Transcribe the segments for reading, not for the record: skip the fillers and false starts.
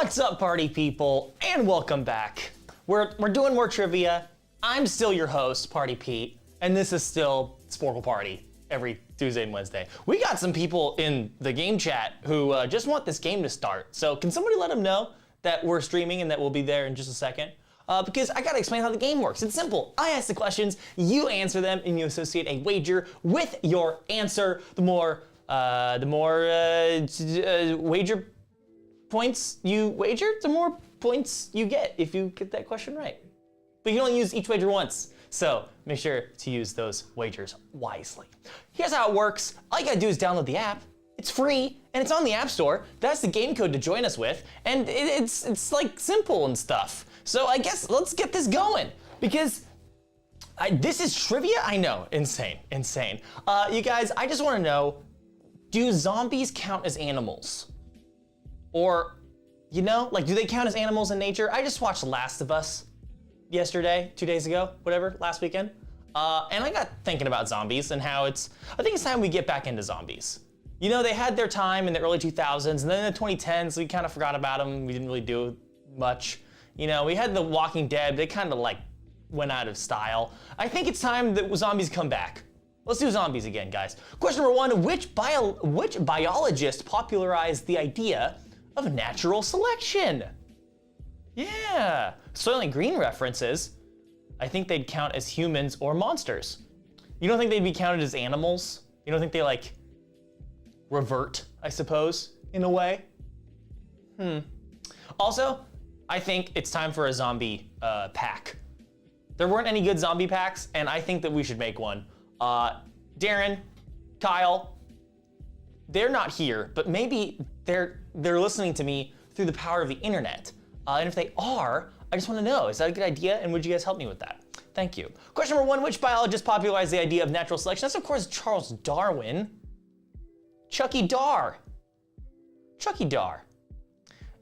What's up, party people, and welcome back. We're doing more trivia. I'm still your host, Party Pete, and this is still Sporcle Party every Tuesday and Wednesday. We got some people in the game chat who just want this game to start. So can somebody let them know that we're streaming and that we'll be there in just a second? Because I gotta explain how the game works. It's simple. I ask the questions, you answer them, and you associate a wager with your answer. The more wager points you wager, the more points you get if you get that question right. But you can only use each wager once, so make sure to use those wagers wisely. Here's how it works. All you gotta do is download the app. It's free, and it's on the App Store. That's the game code to join us with, and it's like simple and stuff. So I guess let's get this going, because this is trivia? I know, insane. You guys, I just wanna know, do zombies count as animals? Or, you know, like, do they count as animals in nature? I just watched Last of Us yesterday, 2 days ago, whatever, last weekend. And I got thinking about zombies and how I think it's time we get back into zombies. You know, they had their time in the early 2000s, and then in the 2010s, we kind of forgot about them. We didn't really do much. You know, we had The Walking Dead, they kind of like went out of style. I think it's time that zombies come back. Let's do zombies again, guys. Question number one, which biologist popularized the idea of natural selection? Yeah, Soylent Green references. I think they'd count as humans or monsters. You don't think they'd be counted as animals? You don't think they like revert, I suppose, in a way? Also, I think it's time for a zombie pack. There weren't any good zombie packs, and I think that we should make one. Darren, Kyle, they're not here, but maybe they're listening to me through the power of the internet. And if they are, I just want to know, is that a good idea? And would you guys help me with that? Thank you. Question number one, which biologist popularized the idea of natural selection? That's of course Charles Darwin. Chucky Dar. Chucky Dar.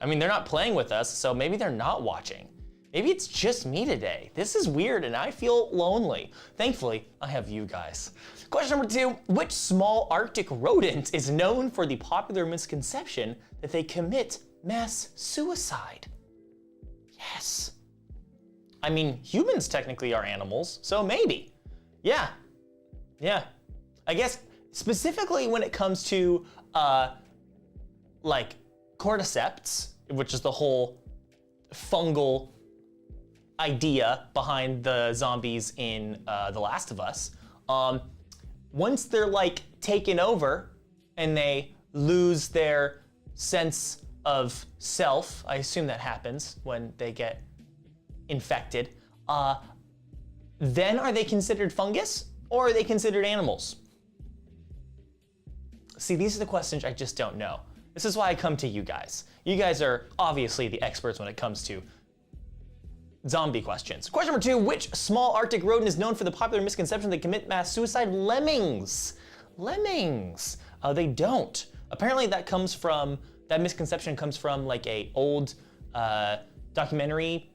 I mean, they're not playing with us, so maybe they're not watching. Maybe it's just me today. This is weird and I feel lonely. Thankfully, I have you guys. Question number two, which small Arctic rodent is known for the popular misconception that they commit mass suicide? Yes. I mean, humans technically are animals, so maybe. Yeah. I guess specifically when it comes to like cordyceps, which is the whole fungal idea behind the zombies in The Last of Us. Once they're like taken over and they lose their sense of self, I assume that happens when they get infected, then are they considered fungus or are they considered animals? See, these are the questions I just don't know. This is why I come to you guys. You guys are obviously the experts when it comes to zombie questions. Question number two, which small Arctic rodent is known for the popular misconception they commit mass suicide? Lemmings. Lemmings. They don't. Apparently that misconception comes from like a old documentary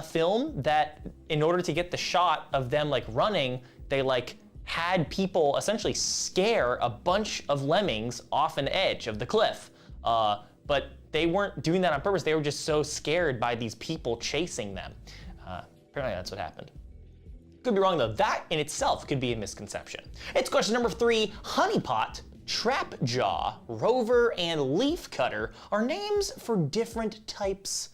film that in order to get the shot of them like running, they like had people essentially scare a bunch of lemmings off an edge of the cliff. But they weren't doing that on purpose. They were just so scared by these people chasing them. Apparently that's what happened. Could be wrong though. That in itself could be a misconception. It's question number three. Honeypot, trapjaw, rover, and leafcutter are names for different types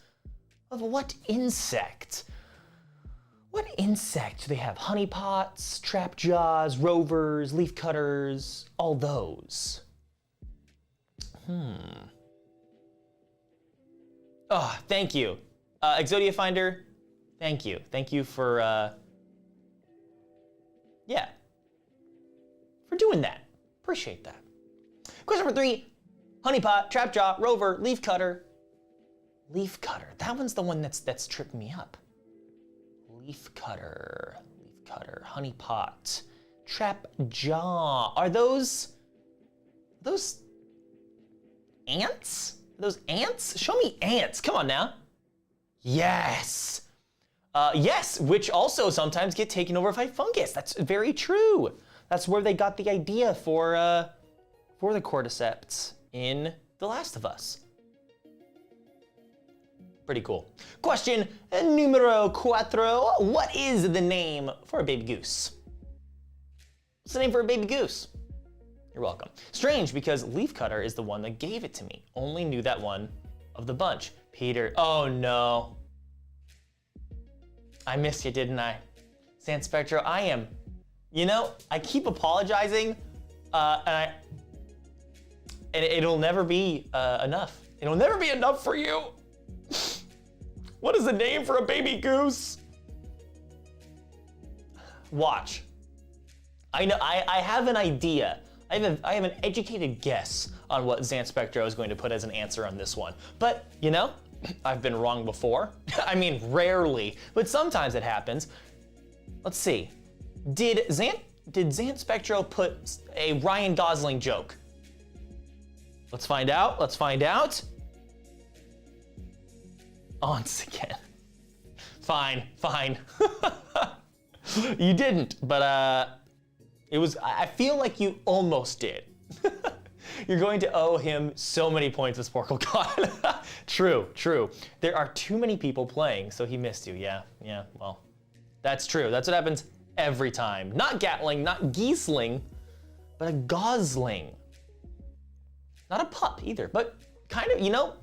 of what insect? What insect do they have? Honeypots, trapjaws, rovers, leafcutters, all those. Oh, thank you. Exodia Finder, thank you. Thank you for, for doing that. Appreciate that. Question number three, honeypot, trapjaw, rover, leafcutter. Leafcutter, that one's the one that's tripping me up. Leafcutter, honeypot, trapjaw. Are those ants? Those ants? Show me ants, come on now. Yes. Yes, which also sometimes get taken over by fungus. That's very true. That's where they got the idea for the cordyceps in The Last of Us. Pretty cool. Question numero cuatro. What is the name for a baby goose? What's the name for a baby goose? You're welcome. Strange, because Leafcutter is the one that gave it to me. Only knew that one of the bunch. Peter, oh no. I missed you, didn't I? San Spectro, I am. You know, I keep apologizing, and it'll never be enough. It'll never be enough for you. What is the name for a baby goose? Watch. I know, I have an idea. I have an educated guess on what Zan Spectro is going to put as an answer on this one. But, you know, I've been wrong before. I mean, rarely, but sometimes it happens. Let's see. Did Zan Spectro put a Ryan Gosling joke? Let's find out. Let's find out. Once again. Fine, fine. You didn't, but it was, I feel like you almost did. You're going to owe him so many points with Sporcle God. True, true. There are too many people playing, so he missed you. Yeah, well, that's true. That's what happens every time. Not Gatling, not Giesling, but a Gosling. Not a pup either, but kind of, you know,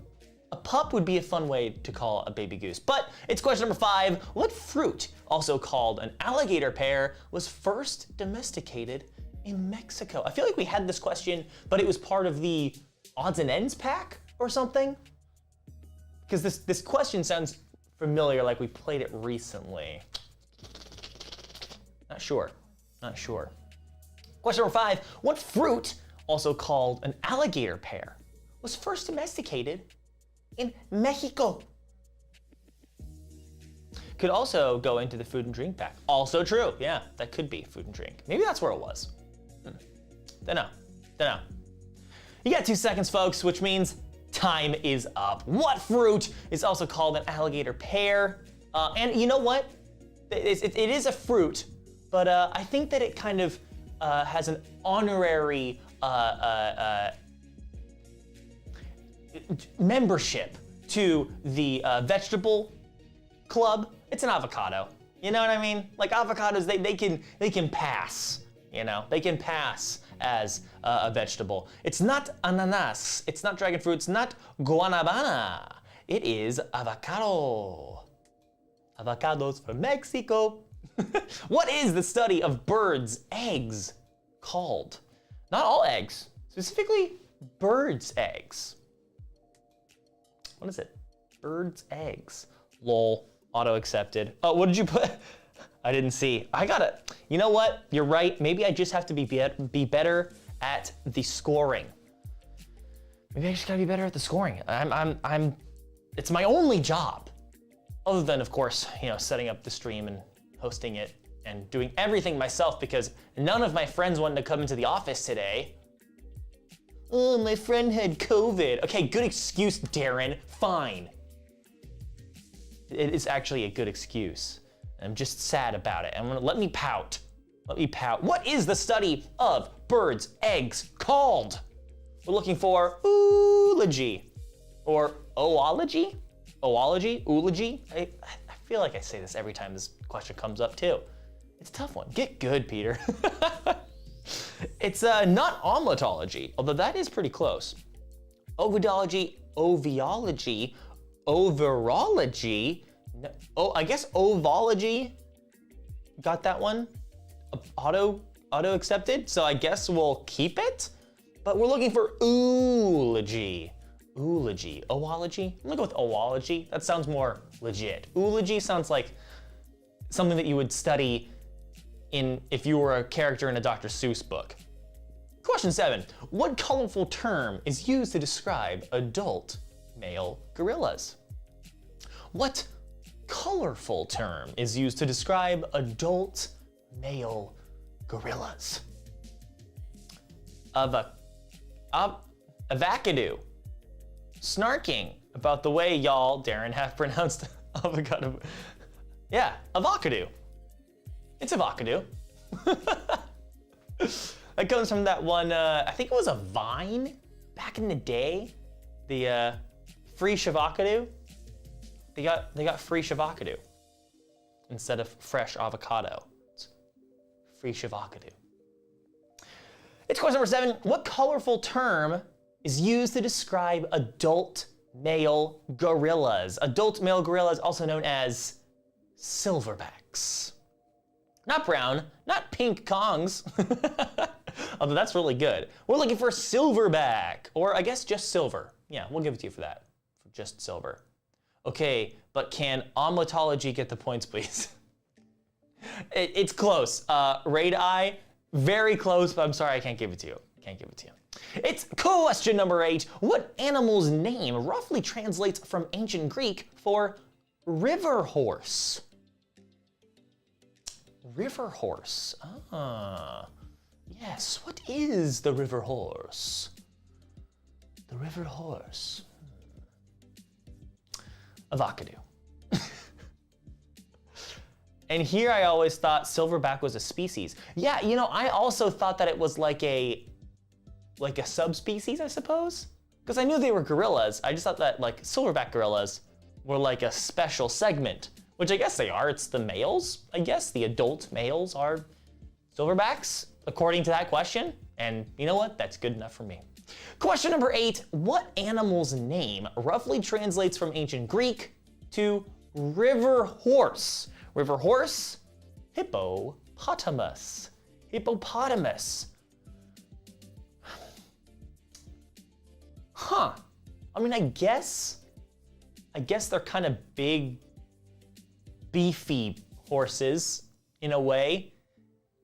a pup would be a fun way to call a baby goose. But it's question number 5. What fruit, also called an alligator pear, was first domesticated in Mexico? I feel like we had this question, but it was part of the odds and ends pack or something. Because this question sounds familiar, like we played it recently. Not sure, not sure. Question number 5. What fruit, also called an alligator pear, was first domesticated in Mexico? Could also go into the food and drink pack. Also true, yeah, that could be food and drink. Maybe that's where it was. Dunno. You got 2 seconds, folks, which means time is up. What fruit is also called an alligator pear? And you know what? It is a fruit, but I think that it kind of has an honorary membership to the vegetable club. It's an avocado. You know what I mean? Like avocados, they can pass. You know, they can pass as a vegetable. It's not ananas. It's not dragon fruit. It's not guanabana. It is avocado. Avocados from Mexico. What is the study of birds' eggs called? Not all eggs, specifically birds' eggs. What is it? Birds' eggs. Lol, auto accepted. Oh, what did you put? I didn't see. I gotta, you know what? You're right. Maybe I just have to be better at the scoring. Maybe I just gotta be better at the scoring. It's my only job. Other than, of course, you know, setting up the stream and hosting it and doing everything myself because none of my friends wanted to come into the office today. Oh, my friend had COVID. Okay, good excuse, Darren. Fine. It is actually a good excuse. I'm just sad about it. Let me pout. Let me pout. What is the study of birds' eggs called? We're looking for oology or oology? Oology? Oology? I feel like I say this every time this question comes up too. It's a tough one. Get good, Peter. It's not omeletology, although that is pretty close. Ovidology, oviology, overology. No, oh, I guess ovology. Got that one? Auto accepted. So I guess we'll keep it. But we're looking for oology. Oology. Oology? I'm gonna go with oology. That sounds more legit. Oology sounds like something that you would study if you were a character in a Dr. Seuss book. Question 7. What colorful term is used to describe adult male gorillas? What colorful term is used to describe adult male gorillas? Avacado. Snarking about the way y'all, Darren, have pronounced avocado. Yeah, avocado. It's avocado. That comes from that one, I think it was a Vine back in the day. The free shavocado. they got free shavacado instead of fresh avocado. It's free shavacado. It's question number 7. What colorful term is used to describe adult male gorillas? Adult male gorillas, also known as silverbacks. Not brown, not pink Kongs. Although that's really good. We're looking for silverback, or I guess just silver. Yeah, we'll give it to you for that, for just silver. Okay, but can omeletology get the points, please? It's close. Radii, very close, but I'm sorry, I can't give it to you. Can't give it to you. It's question number 8. What animal's name roughly translates from ancient Greek for river horse? River horse. Ah, yes. What is the river horse? The river horse. Avocado. And here I always thought silverback was a species. Yeah, you know, I also thought that it was like a subspecies, I suppose? Because I knew they were gorillas. I just thought that like silverback gorillas were like a special segment, which I guess they are. It's the males, I guess. The adult males are silverbacks, according to that question. And you know what? That's good enough for me. Question number 8. What animal's name roughly translates from ancient Greek to river horse? River horse? Hippopotamus. Hippopotamus. Huh. I mean, I guess they're kind of big, beefy horses in a way.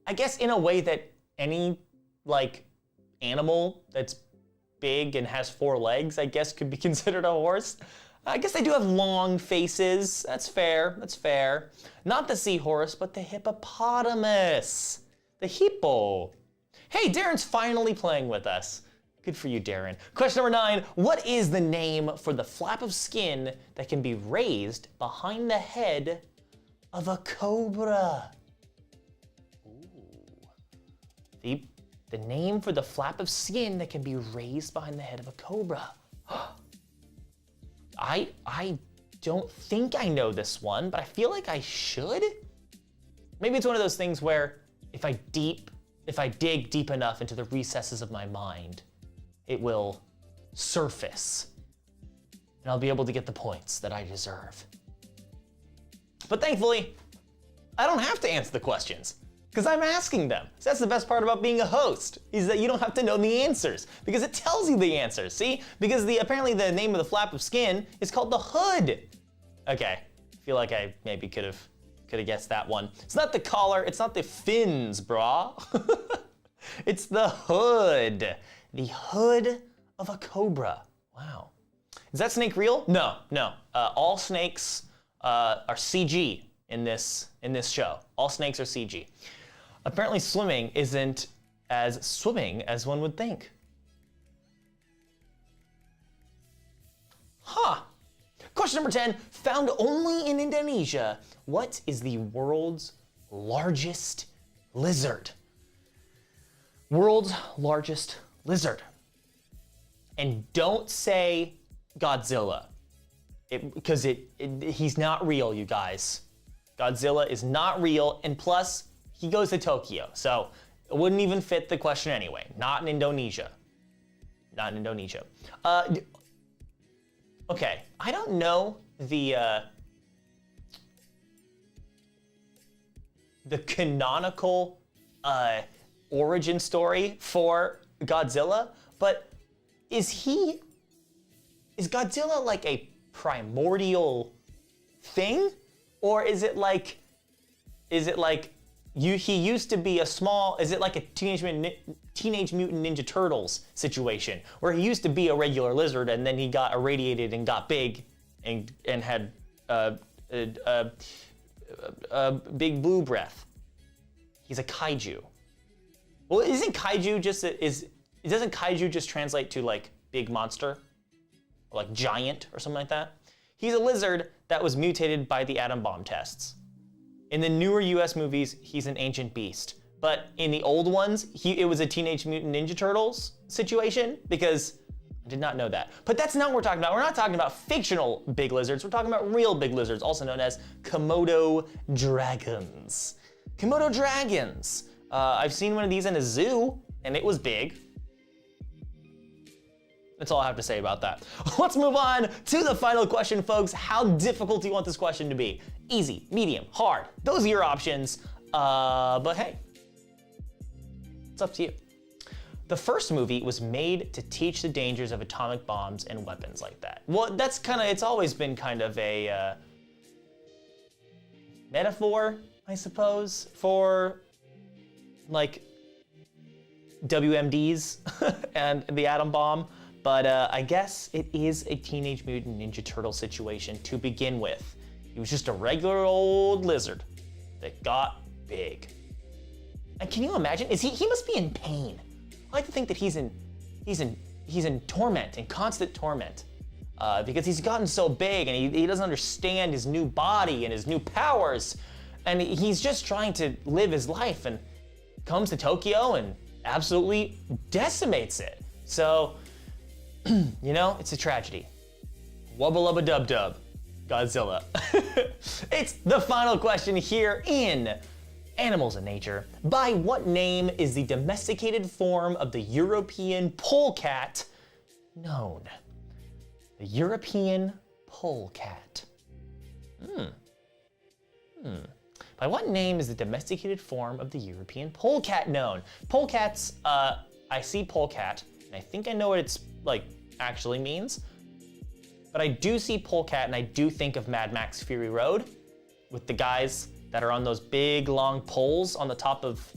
I guess in a way that any like animal that's big and has 4 legs, I guess could be considered a horse. I guess they do have long faces. That's fair, that's fair. Not the seahorse, but the hippopotamus. The hippo. Hey, Darren's finally playing with us. Good for you, Darren. Question number 9. What is the name for the flap of skin that can be raised behind the head of a cobra? Ooh. The name for the flap of skin that can be raised behind the head of a cobra. I don't think I know this one, but I feel like I should. Maybe it's one of those things where if I dig deep enough into the recesses of my mind, it will surface, and I'll be able to get the points that I deserve. But thankfully, I don't have to answer the questions, because I'm asking them. So that's the best part about being a host, is that you don't have to know the answers, because it tells you the answers, see? Because apparently the name of the flap of skin is called the hood. Okay, I feel like I maybe could have guessed that one. It's not the collar, it's not the fins, brah. It's the hood. The hood of a cobra. Wow. Is that snake real? No. All snakes are CG in this show. All snakes are CG. Apparently swimming isn't as swimming as one would think. Huh. Question number 10, found only in Indonesia. What is the world's largest lizard? World's largest lizard. And don't say Godzilla, because he's not real, you guys. Godzilla is not real, and plus, he goes to Tokyo, so it wouldn't even fit the question anyway. Not in Indonesia. Not in Indonesia. Okay, I don't know the canonical origin story for Godzilla, but is Godzilla like a primordial thing? Or is it like he used to be a small, is it like a Teenage Mutant Ninja Turtles situation, where he used to be a regular lizard and then he got irradiated and got big and had big blue breath? He's a kaiju. Well, isn't kaiju doesn't kaiju just translate to like big monster? Or like giant or something like that? He's a lizard that was mutated by the atom bomb tests. In the newer US movies, he's an ancient beast. But in the old ones, it was a Teenage Mutant Ninja Turtles situation, because I did not know that. But that's not what we're talking about. We're not talking about fictional big lizards. We're talking about real big lizards, also known as Komodo dragons. Komodo dragons. I've seen one of these in a zoo, and it was big. That's all I have to say about that. Let's move on to the final question, folks. How difficult do you want this question to be? Easy, medium, hard. Those are your options. But hey, it's up to you. The first movie was made to teach the dangers of atomic bombs and weapons like that. Well, that's it's always been kind of a metaphor, I suppose, for like WMDs and the atom bomb. But I guess it is a Teenage Mutant Ninja Turtle situation to begin with. He was just a regular old lizard that got big. And can you imagine? He must be in pain. I like to think that he's in torment, in constant torment, because he's gotten so big and he doesn't understand his new body and his new powers, and he's just trying to live his life and comes to Tokyo and absolutely decimates it. So, you know, it's a tragedy. Wubba lubba dub dub, Godzilla. It's the final question here in Animals in Nature. By what name is the domesticated form of the European polecat known? The European polecat. By what name is the domesticated form of the European polecat known? Polecats, I see polecat, and I think I know what it's like actually means, but I do see polecat and I do think of Mad Max Fury Road with the guys that are on those big long poles on the top of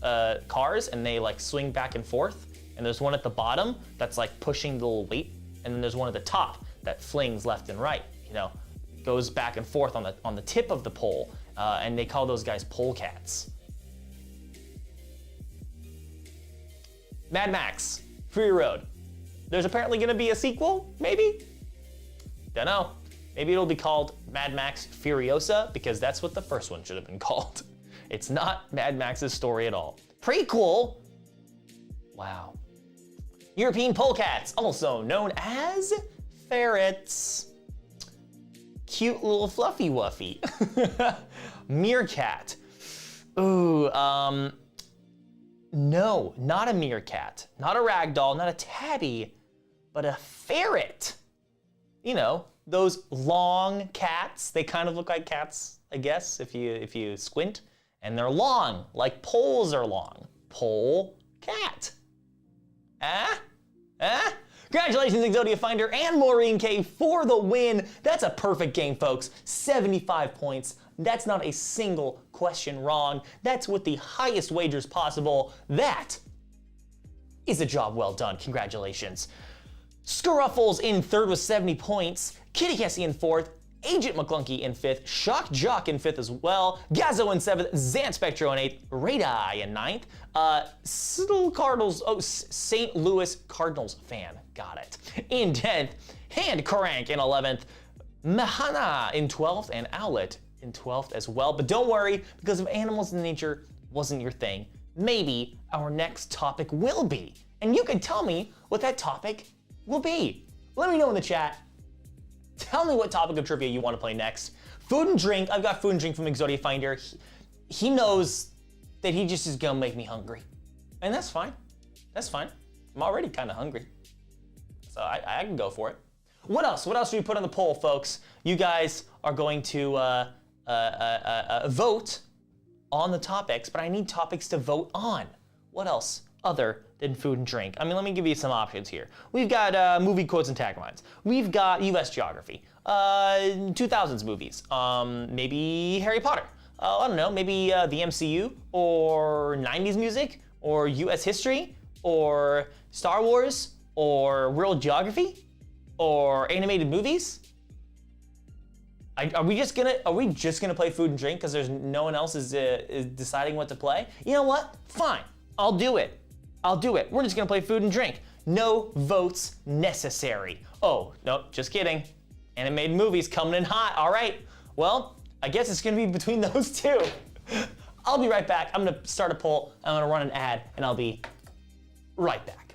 cars, and they like swing back and forth, and there's one at the bottom that's like pushing the little weight, and then there's one at the top that flings left and right, you know, goes back and forth on the tip of the pole, and they call those guys polecats. Mad Max Fury Road. There's apparently gonna be a sequel, maybe? Dunno. Maybe it'll be called Mad Max Furiosa, because that's what the first one should have been called. It's not Mad Max's story at all. Prequel? Wow. European polecats, also known as ferrets. Cute little fluffy wuffy. Meerkat. Ooh, no, not a meerkat. Not a ragdoll, not a tabby, but a ferret. You know, those long cats. They kind of look like cats, I guess, if you squint. And they're long, like poles are long. Pole cat. Congratulations, Exodia Finder and Maureen K for the win. That's a perfect game, folks. 75 points. That's not a single question wrong. That's with the highest wagers possible. That is a job well done. Congratulations. Scruffles in third with 70 points. Kitty Cassie in fourth. Agent McClunky in fifth. Shock Jock in fifth as well. Gazzo in seventh. Zant Spectro in eighth. Radai in ninth. St. Louis Cardinals fan. Got it. In 10th. Hand Crank in 11th. Mahana in 12th. And Owlet in 12th as well. But don't worry, because if Animals in Nature wasn't your thing, maybe our next topic will be. And you can tell me what that topic will be. Let me know in the chat. Tell me what topic of trivia you want to play next. Food and drink. I've got food and drink from Exodia Finder. He knows that he just is gonna make me hungry. And that's fine. That's fine. I'm already kind of hungry. So I can go for it. What else? What else should we put on the poll, folks? You guys are going to vote on the topics, but I need topics to vote on. What else other than food and drink? I mean, let me give you some options here. We've got movie quotes and taglines. We've got U.S. geography, 2000s movies, maybe Harry Potter. I don't know, maybe the MCU, or 90s music, or U.S. history, or Star Wars, or world geography, or animated movies. Are we just gonna play food and drink because there's no one else is deciding what to play? You know what? Fine, I'll do it. We're just gonna play food and drink. No votes necessary. Oh, no, just kidding. Animated movies coming in hot. All right, well, I guess it's gonna be between those two. I'll be right back. I'm gonna start a poll, I'm gonna run an ad, and I'll be right back.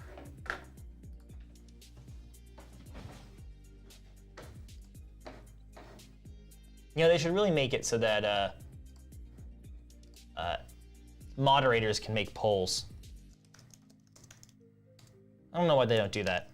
You know, they should really make it so that moderators can make polls. I don't know why they don't do that.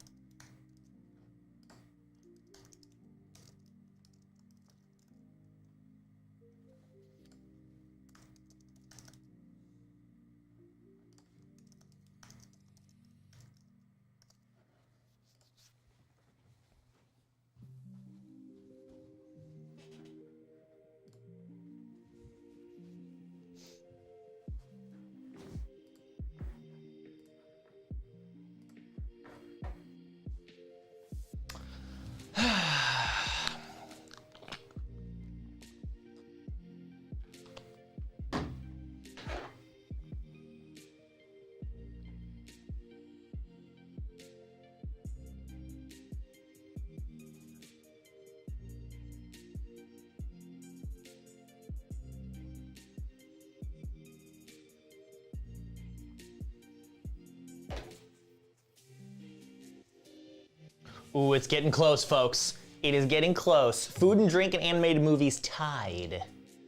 Ooh, it's getting close, folks. It is getting close. Food and drink and animated movies tied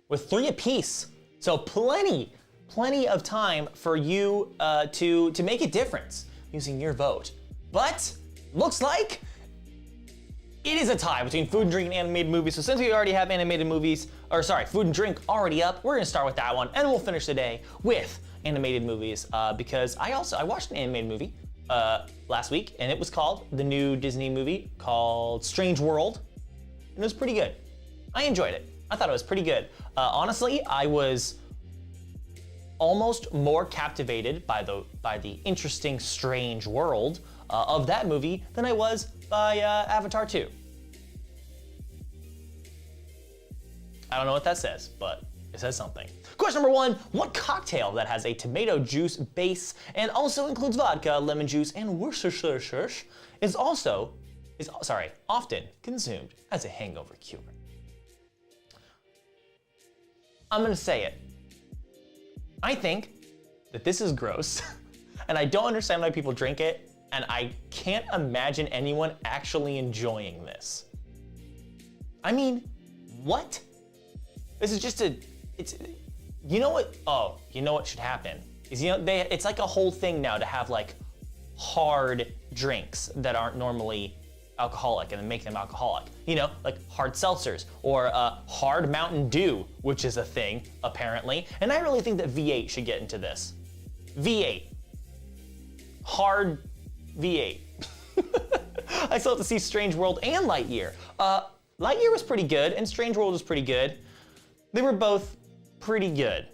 with 3 apiece. So plenty of time for you to make a difference using your vote. But looks like it is a tie between food and drink and animated movies. So since we already have animated movies, or sorry, food and drink already up, we're gonna start with that one, and we'll finish the day with animated movies because I watched an animated movie last week, and it was called the new Disney movie called Strange World, and it was pretty good. I enjoyed it. I thought it was pretty good. Honestly, I was almost more captivated by the interesting, strange world of that movie than I was by Avatar 2. I don't know what that says, but it says something. Question number 1, what cocktail that has a tomato juice base and also includes vodka, lemon juice, and Worcestershire is often consumed as a hangover cure? I'm gonna say it. I think that this is gross, and I don't understand why people drink it, and I can't imagine anyone actually enjoying this. I mean, what? This is just you know what? Oh, you know what should happen is, it's like a whole thing now to have like hard drinks that aren't normally alcoholic and then make them alcoholic. You know, like hard seltzers or hard Mountain Dew, which is a thing apparently. And I really think that V8 should get into this. V8. Hard V8. I still have to see Strange World and Lightyear. Lightyear was pretty good and Strange World was pretty good. They were both pretty good.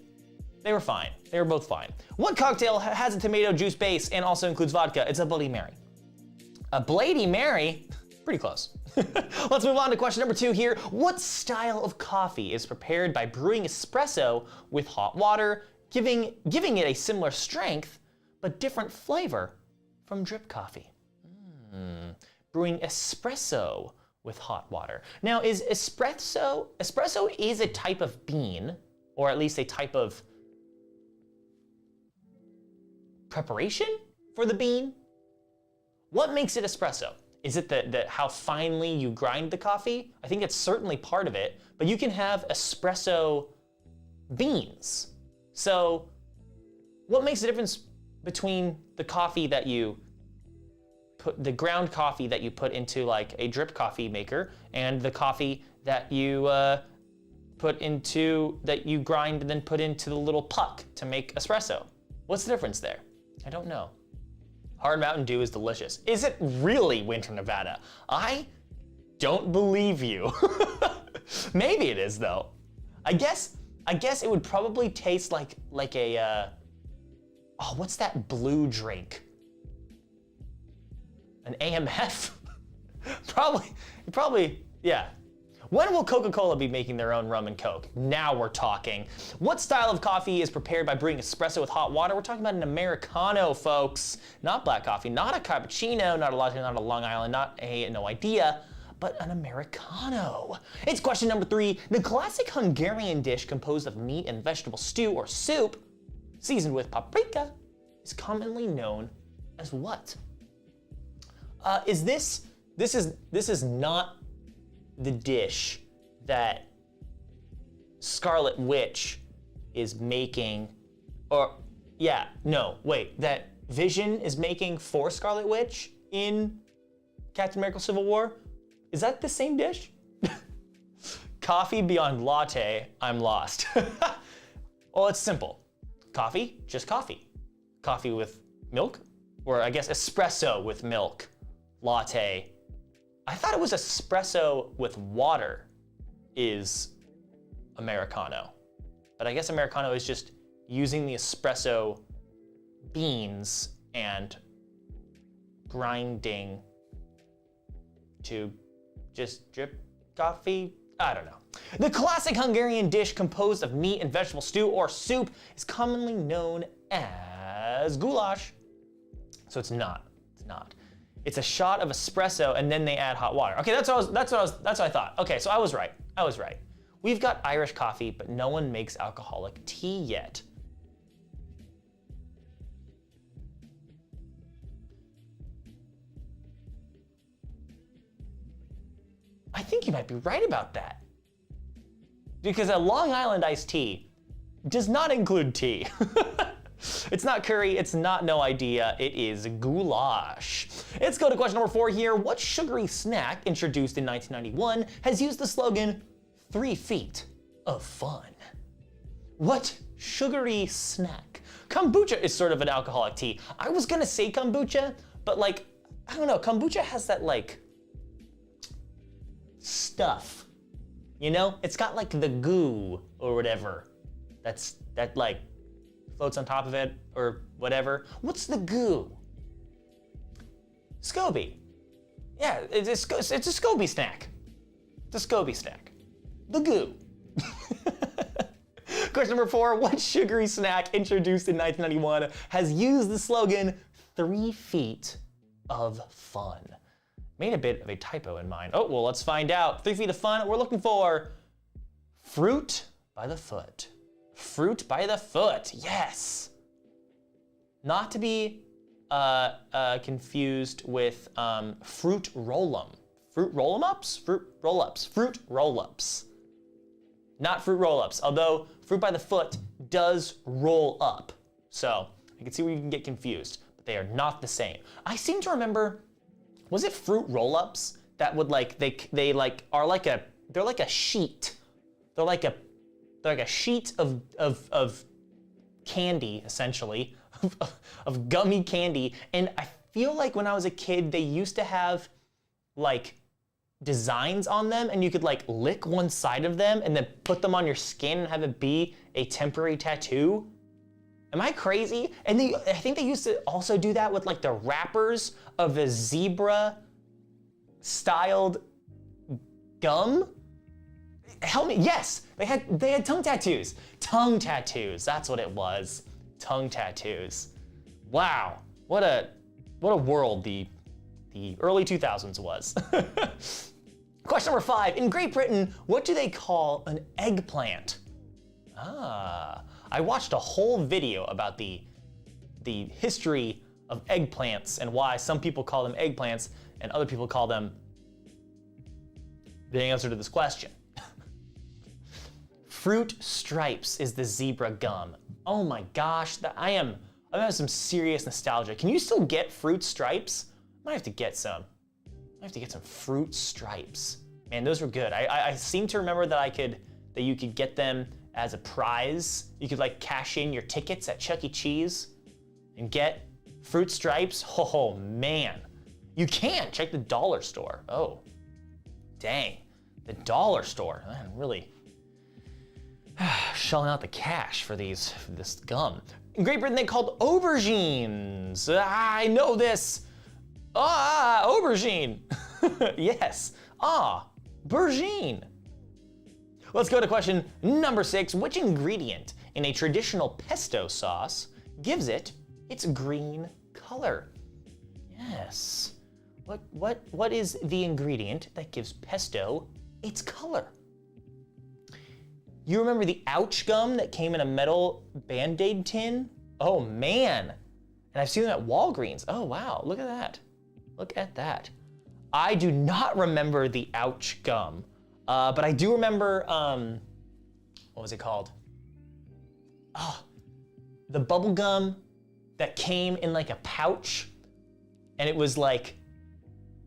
They were fine. They were both fine. What cocktail has a tomato juice base and also includes vodka? It's a Bloody Mary. A Bloody Mary? Pretty close. Let's move on to question number 2 here. What style of coffee is prepared by brewing espresso with hot water, giving it a similar strength but different flavor from drip coffee? Brewing espresso with hot water. Now, is espresso is a type of bean, or at least a type of preparation for the bean? What makes it espresso? Is it the how finely you grind the coffee? I think it's certainly part of it, but you can have espresso beans. So what makes the difference between the coffee that you put, the ground coffee that you put into like a drip coffee maker, and the coffee that you that you grind and then put into the little puck to make espresso? What's the difference there? I don't know. Hard Mountain Dew is delicious. Is it really Winter Nevada? I don't believe you. Maybe it is though. I guess it would probably taste like a oh, what's that blue drink? An AMF? Probably, yeah. When will Coca-Cola be making their own rum and Coke? Now we're talking. What style of coffee is prepared by brewing espresso with hot water? We're talking about an Americano, folks. Not black coffee, not a cappuccino, not a latte, not a Long Island, not a no idea, but an Americano. It's question number 3. The classic Hungarian dish composed of meat and vegetable stew or soup, seasoned with paprika, is commonly known as what? This is not the dish that Scarlet Witch is making, or yeah, no, wait, that Vision is making for Scarlet Witch in Captain America Civil War? Is that the same dish? Coffee beyond latte, I'm lost. Well, it's simple. Coffee, just coffee. Coffee with milk, or I guess espresso with milk. Latte. I thought it was espresso with water is Americano. But I guess Americano is just using the espresso beans and grinding to just drip coffee. I don't know. The classic Hungarian dish composed of meat and vegetable stew or soup is commonly known as goulash. So it's not. It's not. It's a shot of espresso and then they add hot water. Okay, that's what I thought. Okay, so I was right. I was right. We've got Irish coffee, but no one makes alcoholic tea yet. I think you might be right about that. Because a Long Island iced tea does not include tea. It's not curry, it's not no idea, it is goulash. Let's go to question number 4 here. What sugary snack introduced in 1991 has used the slogan, 3 feet of fun? What sugary snack? Kombucha is sort of an alcoholic tea. I was gonna say kombucha, but like, I don't know, kombucha has that like, stuff, you know? It's got like the goo or whatever that like floats on top of it or whatever. What's the goo? SCOBY. Yeah, it's a SCOBY snack. It's a SCOBY snack. The goo. Question number 4, what sugary snack introduced in 1991 has used the slogan, 3 feet of fun? Made a bit of a typo in mine. Oh, well, let's find out. 3 feet of fun, we're looking for fruit by the foot. Fruit by the foot, yes. Not to be confused with fruit roll-em. Fruit roll-em-ups? Fruit roll-ups. Fruit roll-ups. Not fruit roll-ups, although fruit by the foot does roll up. So I can see where you can get confused, but they are not the same. I seem to remember, was it fruit roll-ups that would like, they like are like a, they're like a sheet. They're like a sheet of candy, essentially, of gummy candy. And I feel like when I was a kid, they used to have like designs on them and you could like lick one side of them and then put them on your skin and have it be a temporary tattoo. Am I crazy? And I think they used to also do that with like the wrappers of the zebra styled gum. Help me, yes, they had tongue tattoos. Tongue tattoos, that's what it was. Tongue tattoos. Wow, what a world the early 2000s was. Question number 5, in Great Britain, what do they call an eggplant? I watched a whole video about the history of eggplants and why some people call them eggplants and other people call them the answer to this question. Fruit Stripes is the zebra gum. Oh my gosh, I'm having some serious nostalgia. Can you still get Fruit Stripes? I might have to get some. I have to get some Fruit Stripes. Man, those were good. I seem to remember that you could get them as a prize. You could like cash in your tickets at Chuck E. Cheese and get Fruit Stripes. Oh man, you can check the dollar store. Oh, dang, the dollar store. Man, really shelling out the cash for this gum. In Great Britain, they called aubergines. I know this. Aubergine. Yes. Aubergine. Let's go to question number 6. Which ingredient in a traditional pesto sauce gives it its green color? Yes. What is the ingredient that gives pesto its color? You remember the Ouch gum that came in a metal Band-Aid tin? Oh man. And I've seen them at Walgreens. Oh wow, look at that. Look at that. I do not remember the Ouch gum, but I do remember what was it called? Oh, the bubble gum that came in like a pouch, and it was like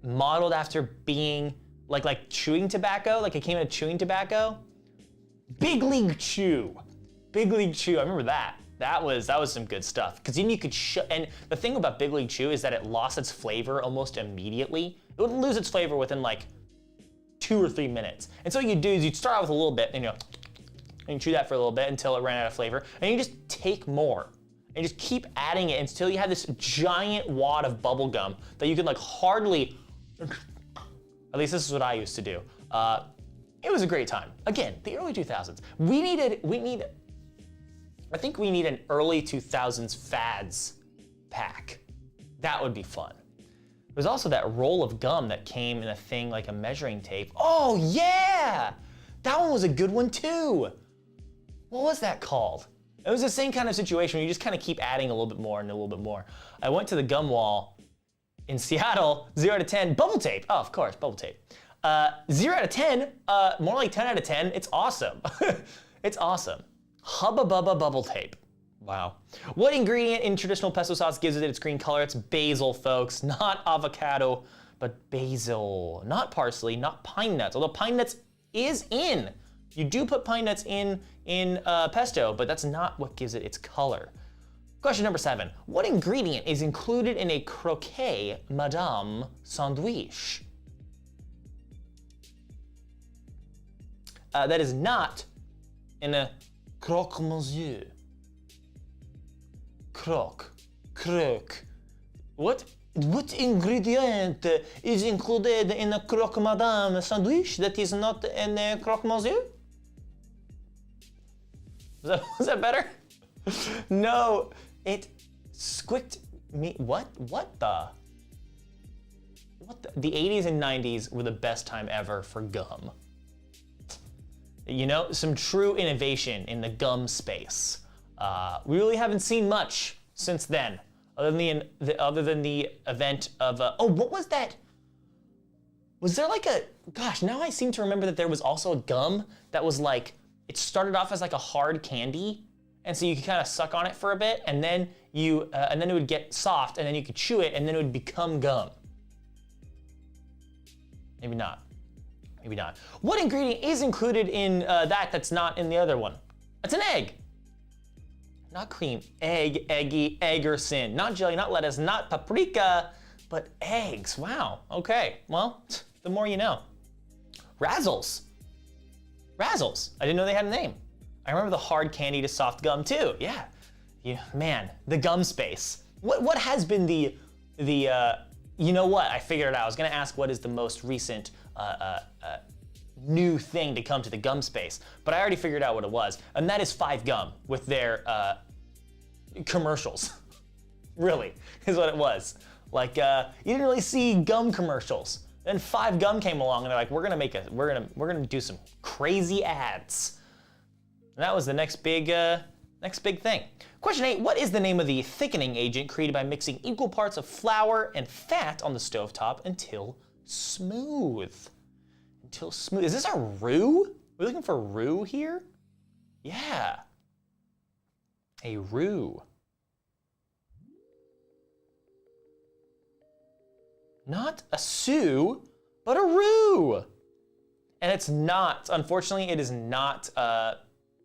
modeled after being like chewing tobacco, like it came in a chewing tobacco. Big League Chew. Big League Chew, I remember that. That was some good stuff. Because then you could and the thing about Big League Chew is that it lost its flavor almost immediately. It would lose its flavor within like 2 or 3 minutes. And so what you'd do is you'd start out with a little bit and and you chew that for a little bit until it ran out of flavor. And you just take more and just keep adding it until you have this giant wad of bubble gum that you could like hardly, at least this is what I used to do. It was a great time. Again, the early 2000s. I think we need an early 2000s fads pack. That would be fun. There's also that roll of gum that came in a thing like a measuring tape. Oh yeah! That one was a good one too. What was that called? It was the same kind of situation where you just kind of keep adding a little bit more and a little bit more. I went to the gum wall in Seattle, 0 to 10, bubble tape. Oh, of course, bubble tape. 0 out of 10, more like 10 out of 10. It's awesome. It's awesome. Hubba Bubba bubble tape. Wow. What ingredient in traditional pesto sauce gives it its green color? It's basil, folks. Not avocado, but basil. Not parsley, not pine nuts. Although pine nuts is in. You do put pine nuts in pesto, but that's not what gives it its color. Question number 7. What ingredient is included in a croquet madame sandwich? That is not in a croque-monsieur. Croque. What ingredient is included in a croque madame sandwich that is not in a croque-monsieur? Was that better? No, it squicked me. What the? The 80s and 90s were the best time ever for gum. You know, some true innovation in the gum space. We really haven't seen much since then, other than the event of, what was that? Was there like gosh, now I seem to remember that there was also a gum that was like, it started off as like a hard candy, and so you could kind of suck on it for a bit, and then and then it would get soft, and then you could chew it, and then it would become gum. Maybe not. Maybe not. What ingredient is included in that's not in the other one? It's an egg. Not cream, egg, eggy, eggerson. Not jelly, not lettuce, not paprika, but eggs. Wow, okay. Well, the more you know. Razzles. Razzles. I didn't know they had a name. I remember the hard candy to soft gum too. Yeah. Man, the gum space. What has been the you know what? I figured it out. I was gonna ask what is the most recent new thing to come to the gum space, but I already figured out what it was, and that is 5 Gum with their commercials. Really, is what it was. Like you didn't really see gum commercials. Then 5 Gum came along, and they're like, we're gonna do some crazy ads. And that was the next big thing. Question 8, what is the name of the thickening agent created by mixing equal parts of flour and fat on the stovetop until smooth? Until smooth. Is this a roux? Are we looking for roux here? Yeah. A roux. Not a sous, but a roux. And it's not, unfortunately, it is not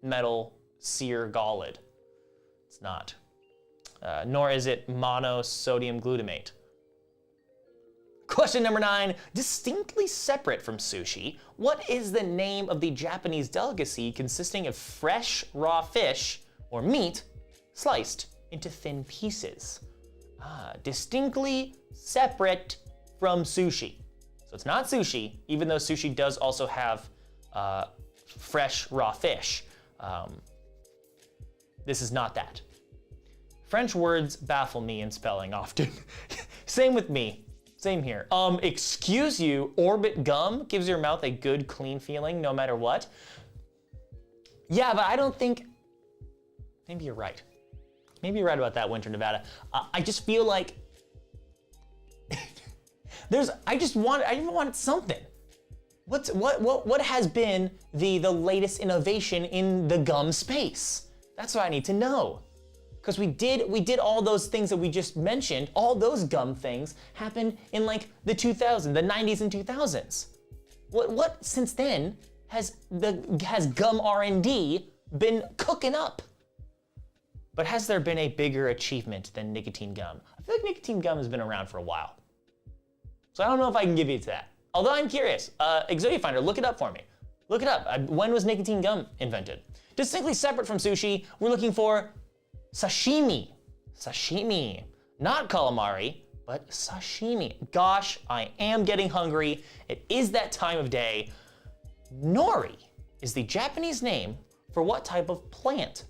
metal sear galled. It's not. Nor is it monosodium glutamate. Question number 9, distinctly separate from sushi, what is the name of the Japanese delicacy consisting of fresh raw fish or meat sliced into thin pieces? Distinctly separate from sushi. So it's not sushi, even though sushi does also have fresh raw fish. This is not that. French words baffle me in spelling often. Same with me. Same here. Excuse you, Orbit Gum gives your mouth a good, clean feeling no matter what. Yeah, but I don't think, maybe you're right. Maybe you're right about that, Winter Nevada. I just feel like, I even wanted something. What has been the latest innovation in the gum space? That's what I need to know. Because we did all those things that we just mentioned, all those gum things happened in like the 2000s, the 90s and 2000s. What since then has gum R&D been cooking up? But has there been a bigger achievement than nicotine gum? I feel like nicotine gum has been around for a while. So I don't know if I can give you to that. Although I'm curious, Exodia Finder, look it up for me. Look it up. When was nicotine gum invented? Distinctly separate from sushi, we're looking for sashimi. Sashimi. Not calamari, but sashimi. Gosh, I am getting hungry. It is that time of day. Nori is the Japanese name for what type of plant?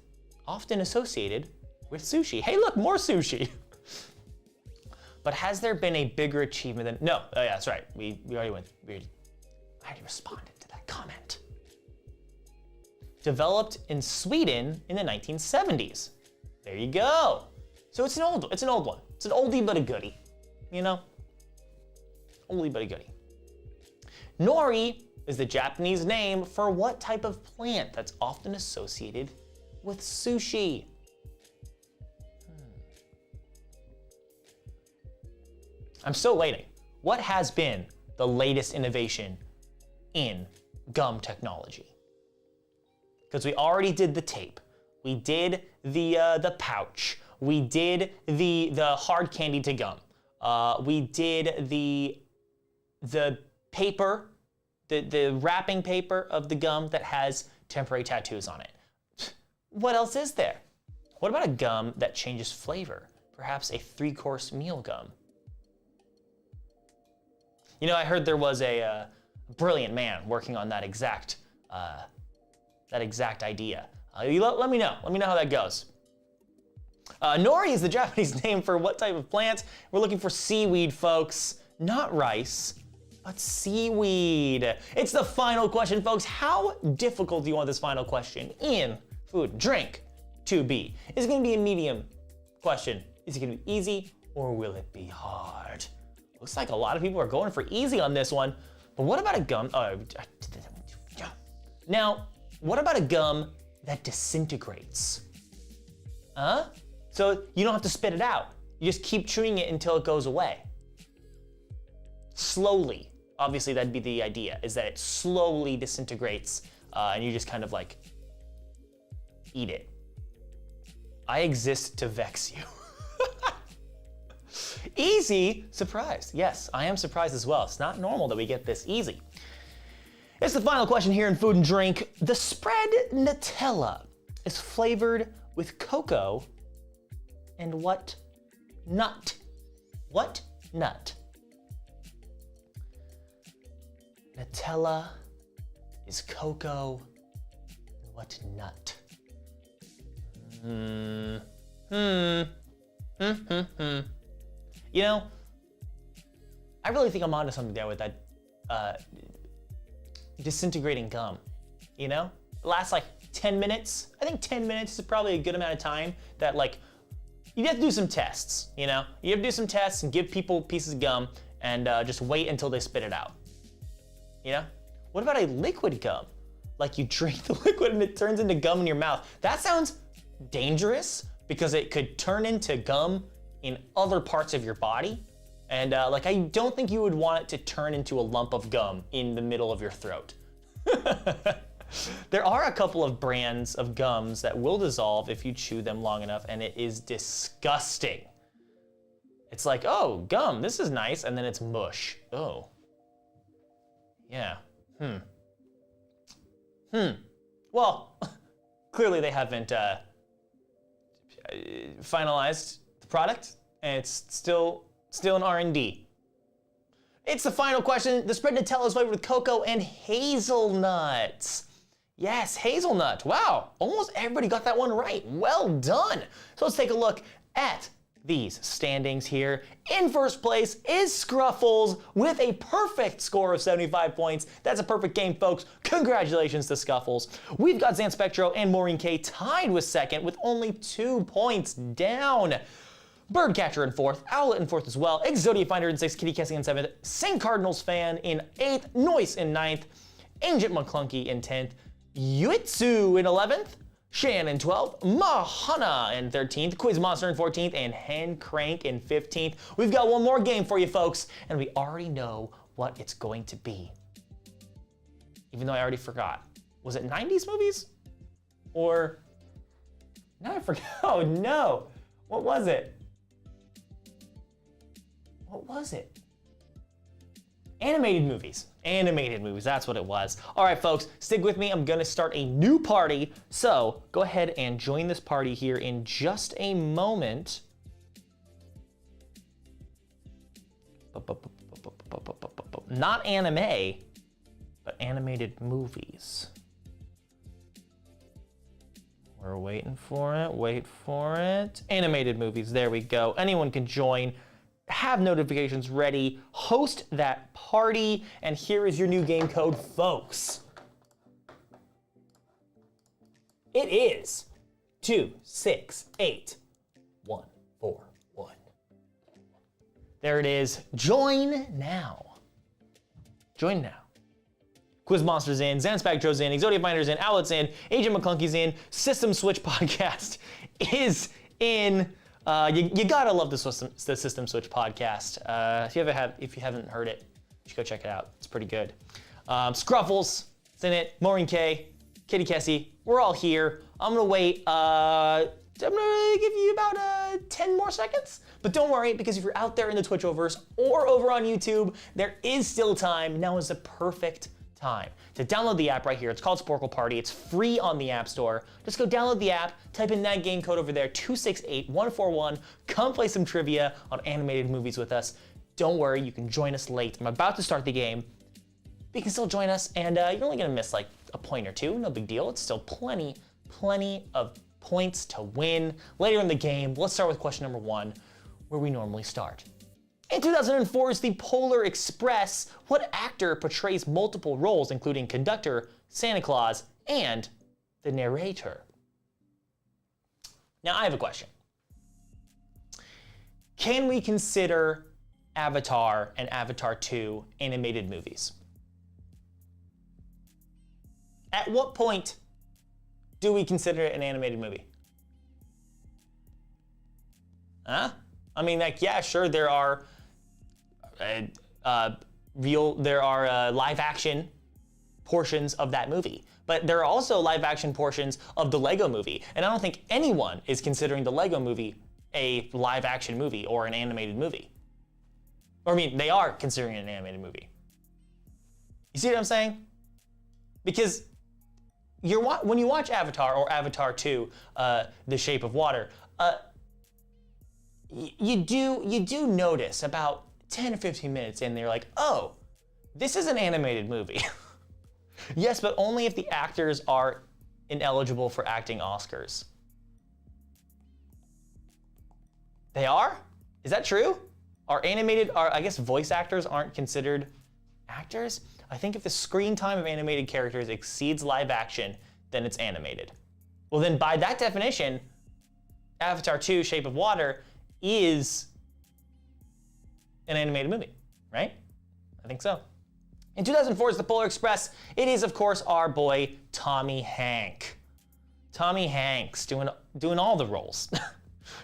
Often associated with sushi. Hey, look, more sushi. But has there been a bigger achievement than, no, oh yeah, that's right. We already went, I already responded to that comment. Developed in Sweden in the 1970s. There you go. So it's an old one. It's an oldie but a goodie, you know? Oldie but a goodie. Nori is the Japanese name for what type of plant that's often associated with sushi? I'm still waiting. What has been the latest innovation in gum technology? Because we already did the tape. We did the pouch. We did the hard candy to gum. We did the paper, the wrapping paper of the gum that has temporary tattoos on it. What else is there? What about a gum that changes flavor? Perhaps a 3-course meal gum. You know, I heard there was a brilliant man working on that exact idea. Let me know. Let me know how that goes. Nori is the Japanese name for what type of plant? We're looking for seaweed, folks. Not rice, but seaweed. It's the final question, folks. How difficult do you want this final question in food and drink to be? Is it going to be a medium question? Is it going to be easy or will it be hard? Looks like a lot of people are going for easy on this one. But what about a gum? Now, what about a gum that disintegrates? Huh? So you don't have to spit it out. You just keep chewing it until it goes away. Slowly. Obviously, that'd be the idea, is that it slowly disintegrates and you just kind of like eat it. I exist to vex you. Easy, surprised. Yes, I am surprised as well. It's not normal that we get this easy. It's the final question here in food and drink. The spread Nutella is flavored with cocoa and what nut? What nut? Nutella is cocoa and what nut? You know, I really think I'm onto something there with that disintegrating gum, you know? It lasts like 10 minutes. I think 10 minutes is probably a good amount of time that like, you have to do some tests, you know? You have to do some tests and give people pieces of gum and just wait until they spit it out, you know? What about a liquid gum? Like you drink the liquid and it turns into gum in your mouth. That sounds dangerous because it could turn into gum in other parts of your body. And like, I don't think you would want it to turn into a lump of gum in the middle of your throat. There are a couple of brands of gums that will dissolve if you chew them long enough, and it is disgusting. It's like, oh, gum, this is nice, and then it's mush. Oh. Yeah, Well, clearly they haven't finalized the product, and it's still an R&D. It's the final question. The spread Nutella is flavored with cocoa and hazelnuts. Yes, hazelnut. Wow, almost everybody got that one right. Well done. So let's take a look at these standings here. In first place is Scruffles with a perfect score of 75 points. That's a perfect game, folks. Congratulations to Scuffles. We've got Zan Spectro and Maureen K tied with second with only 2 points down. Birdcatcher in 4th, Owlet in 4th as well, Exodia Finder in 6th, Kitty Cassie in 7th, St. Cardinals Fan in 8th, Noise in 9th, Ancient McClunky in 10th, Yuitsu in 11th, Shan in 12th, Mahana in 13th, Quiz Monster in 14th, and Hand Crank in 15th. We've got one more game for you folks, and we already know what it's going to be. Even though I already forgot. Was it 90s movies? Or, now I forgot, oh no. What was it? What was it? Animated movies. Animated movies, that's what it was. All right, folks, stick with me. I'm gonna start a new party. So go ahead and join this party here in just a moment. Not anime, but animated movies. We're waiting for it, wait for it. Animated movies, there we go. Anyone can join, have notifications ready, host that party, and here is your new game code, folks. It is 268141. There it is, join now. Join now. Quiz Monster's in, Zanspag Joe's in, Exodia Finder's in, Owlet's in, Agent McClunky's in, System Switch Podcast is in. You gotta love the System Switch Podcast. If you haven't heard it, you should go check it out. It's pretty good. Scruffles is in it, Maureen K, Kitty Kessie, we're all here. I'm gonna wait, I'm gonna give you about 10 more seconds. But don't worry, because if you're out there in the Twitchoverse or over on YouTube, there is still time. Now is the perfect time to download the app right here. It's called Sporcle Party. It's free on the App Store. Just go download the app, type in that game code over there, 268141. Come play some trivia on animated movies with us. Don't worry, you can join us late. I'm about to start the game. But you can still join us, and you're only gonna miss like a point or two. No big deal. It's still plenty of points to win later in the game. Let's start with question number 1, where we normally start. In 2004's The Polar Express, what actor portrays multiple roles, including conductor, Santa Claus, and the narrator? Now, I have a question. Can we consider Avatar and Avatar 2 animated movies? At what point do we consider it an animated movie? Huh? I mean, like, yeah, sure, there are live action portions of that movie, but there are also live action portions of the Lego movie, and I don't think anyone is considering the Lego movie a live action movie or an animated movie. Or I mean, they are considering it an animated movie. You see what I'm saying? Because when you watch Avatar or Avatar 2, The Shape of Water, you do notice about 10 or 15 minutes in, they're like, oh, this is an animated movie. Yes, but only if the actors are ineligible for acting Oscars. They are? Is that true? I guess voice actors aren't considered actors? I think if the screen time of animated characters exceeds live action, then it's animated. Well, then by that definition, Avatar 2, Shape of Water is an animated movie, right? I think so. In 2004's The Polar Express, it is, of course, our boy, Tommy Hank. Tommy Hanks doing all the roles.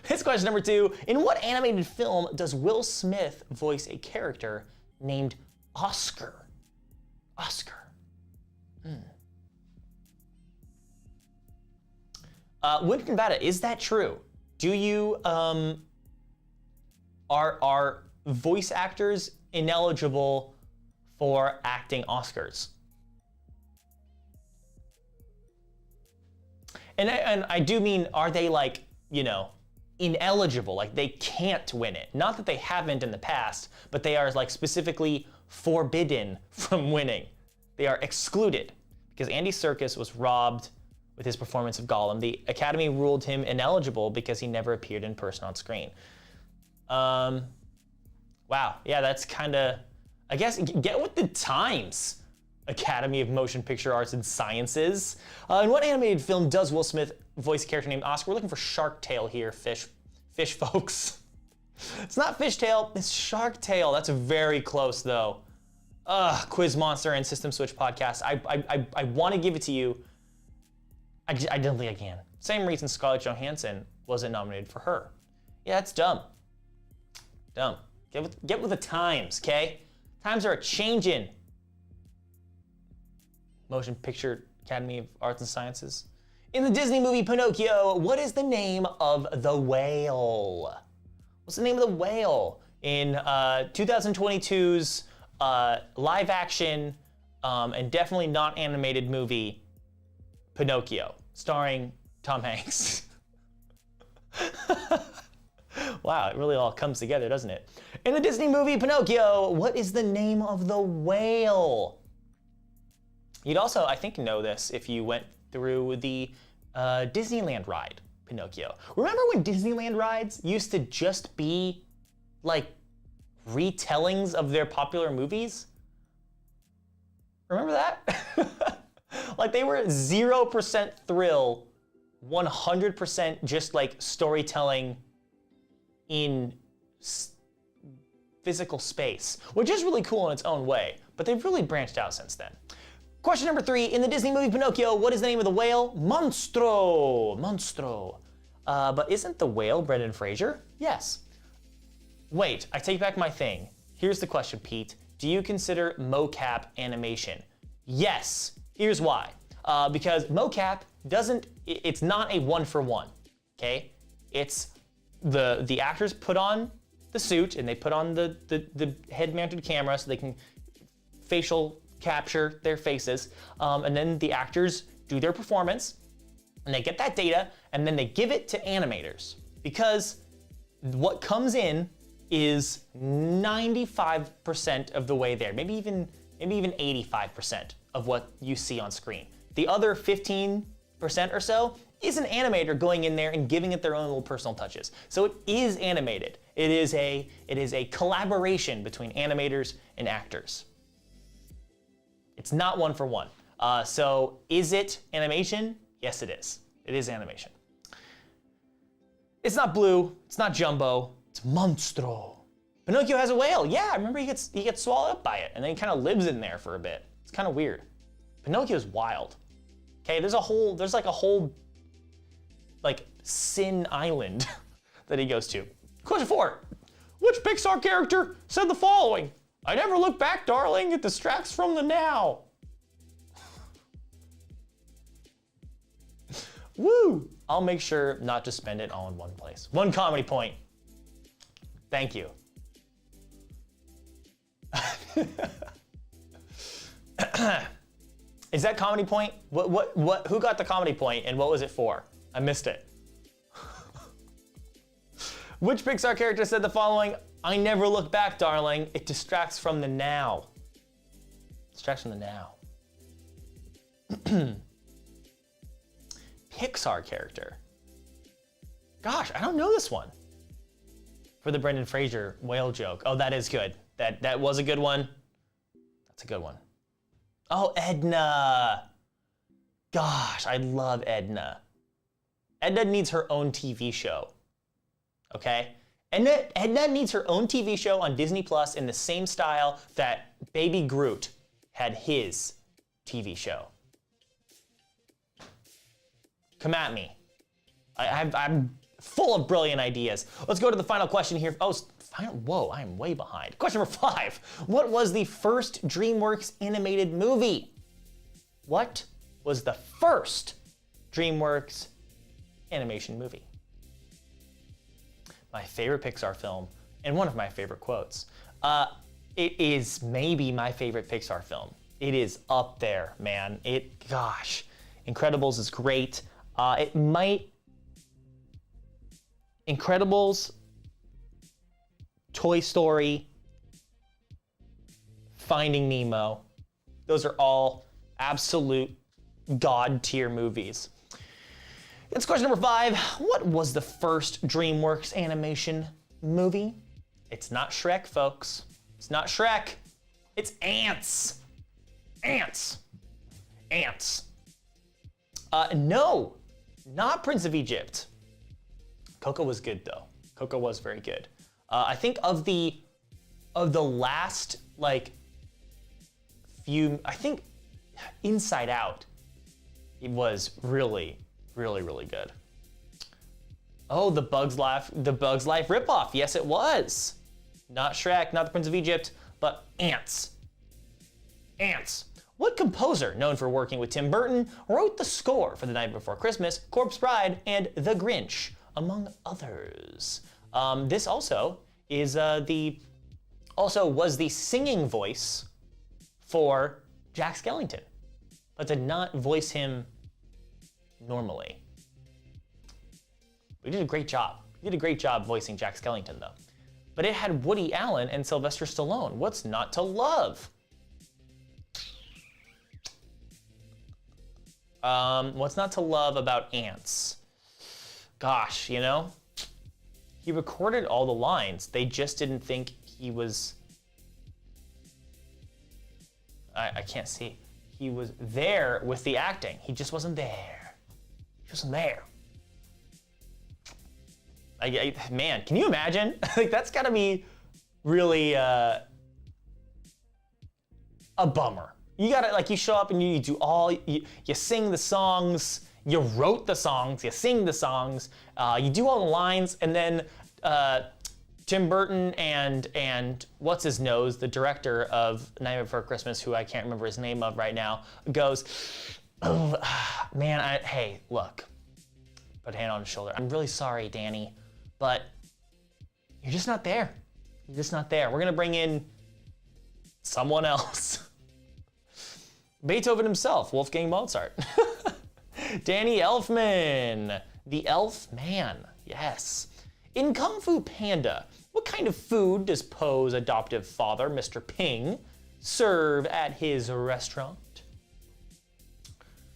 Here's question number 2. In what animated film does Will Smith voice a character named Oscar? Oscar. Wind Nevada, is that true? Do you, are voice actors ineligible for acting Oscars? And I do mean, are they like, ineligible, like they can't win it? Not that they haven't in the past, but they are like specifically forbidden from winning. They are excluded because Andy Serkis was robbed with his performance of Gollum. The Academy ruled him ineligible because he never appeared in person on screen. Wow, yeah, that's kind of, I guess, get with the times, Academy of Motion Picture Arts and Sciences. In what animated film does Will Smith voice a character named Oscar? We're looking for Shark Tale here, fish folks. It's not fishtail, it's shark tail. That's very close though. Quiz Monster and System Switch podcast. I want to give it to you. I don't think I can. Same reason Scarlett Johansson wasn't nominated for her. Yeah, it's dumb. Dumb. Get with the times, okay? Times are a-changin'. Motion Picture Academy of Arts and Sciences. In the Disney movie Pinocchio, what is the name of the whale? What's the name of the whale in 2022's live action and definitely not animated movie Pinocchio, starring Tom Hanks? Wow, it really all comes together, doesn't it? In the Disney movie Pinocchio, what is the name of the whale? You'd also, I think, know this if you went through the Disneyland ride, Pinocchio. Remember when Disneyland rides used to just be like retellings of their popular movies? Remember that? Like they were 0% thrill, 100% just like storytelling in physical space, which is really cool in its own way, but they've really branched out since then. Question number 3, in the Disney movie Pinocchio, what is the name of the whale? Monstro. But isn't the whale Brendan Fraser? Yes. Wait, I take back my thing. Here's the question, Pete. Do you consider mocap animation? Yes. Here's why. Because mocap it's not a one-for-one, okay? It's the actors put on the suit and they put on the head-mounted camera so they can facial capture their faces, and then the actors do their performance, and they get that data, and then they give it to animators, because what comes in is 95% of the way there, maybe even 85% of what you see on screen. The other 15% or so is an animator going in there and giving it their own little personal touches. So it is animated. It is a collaboration between animators and actors. It's not one for one. So is it animation? Yes, it is. It is animation. It's not Blue, it's not Jumbo, it's Monstro. Pinocchio has a whale. Yeah, I remember he gets swallowed up by it and then he kind of lives in there for a bit. It's kind of weird. Pinocchio's wild. Okay, there's like a whole like Sin Island that he goes to. Question 4. Which Pixar character said the following? I never look back, darling. It distracts from the now. Woo! I'll make sure not to spend it all in one place. 1 comedy point. Thank you. Is that comedy point? What? Who got the comedy point and what was it for? I missed it. Which Pixar character said the following? I never look back, darling. It distracts from the now. Distracts from the now. Pixar character. Gosh, I don't know this one. For the Brendan Fraser whale joke. Oh, that is good. That was a good one. That's a good one. Oh, Edna. Gosh, I love Edna. Edna needs her own TV show. Okay? Edna needs her own TV show on Disney Plus in the same style that Baby Groot had his TV show. Come at me. I'm full of brilliant ideas. Let's go to the final question here. Oh, whoa, I'm way behind. Question number 5. What was the first DreamWorks animated movie? What was the first DreamWorks animation movie? My favorite Pixar film, and one of my favorite quotes. It is maybe my favorite Pixar film. It is up there, man. Gosh, Incredibles is great. Incredibles, Toy Story, Finding Nemo. Those are all absolute god tier movies. It's question number 5. What was the first DreamWorks animation movie? It's not Shrek, folks. It's not Shrek. It's Ants. Ants. Ants. No, not Prince of Egypt. Coco was good though. Coco was very good. I think of the last like few, I think Inside Out, it was really, really, really good. Oh, the Bugs Life ripoff. Yes, it was. Not Shrek, not the Prince of Egypt, but Ants. Ants. What composer, known for working with Tim Burton, wrote the score for The Night Before Christmas, Corpse Bride, and The Grinch, among others? This also is was the singing voice for Jack Skellington, but did not voice him normally. We did a great job. We did a great job voicing Jack Skellington, though. But it had Woody Allen and Sylvester Stallone. What's not to love? What's not to love about Ants? Gosh, you know, he recorded all the lines. They just didn't think he was, I can't see. He was there with the acting. He just wasn't there. He wasn't there. Man, can you imagine? Like, that's gotta be really a bummer. You gotta, like, you show up and you do all, you sing the songs, you wrote the songs, you sing the songs, you do all the lines, and then Tim Burton and what's his nose, the director of Night Before Christmas, who I can't remember his name of right now, goes, oh, man, hey, look, put a hand on his shoulder. I'm really sorry, Danny, but you're just not there. You're just not there. We're gonna bring in someone else. Beethoven himself, Wolfgang Mozart. Danny Elfman, the Elf Man, yes. In Kung Fu Panda, what kind of food does Poe's adoptive father, Mr. Ping, serve at his restaurant?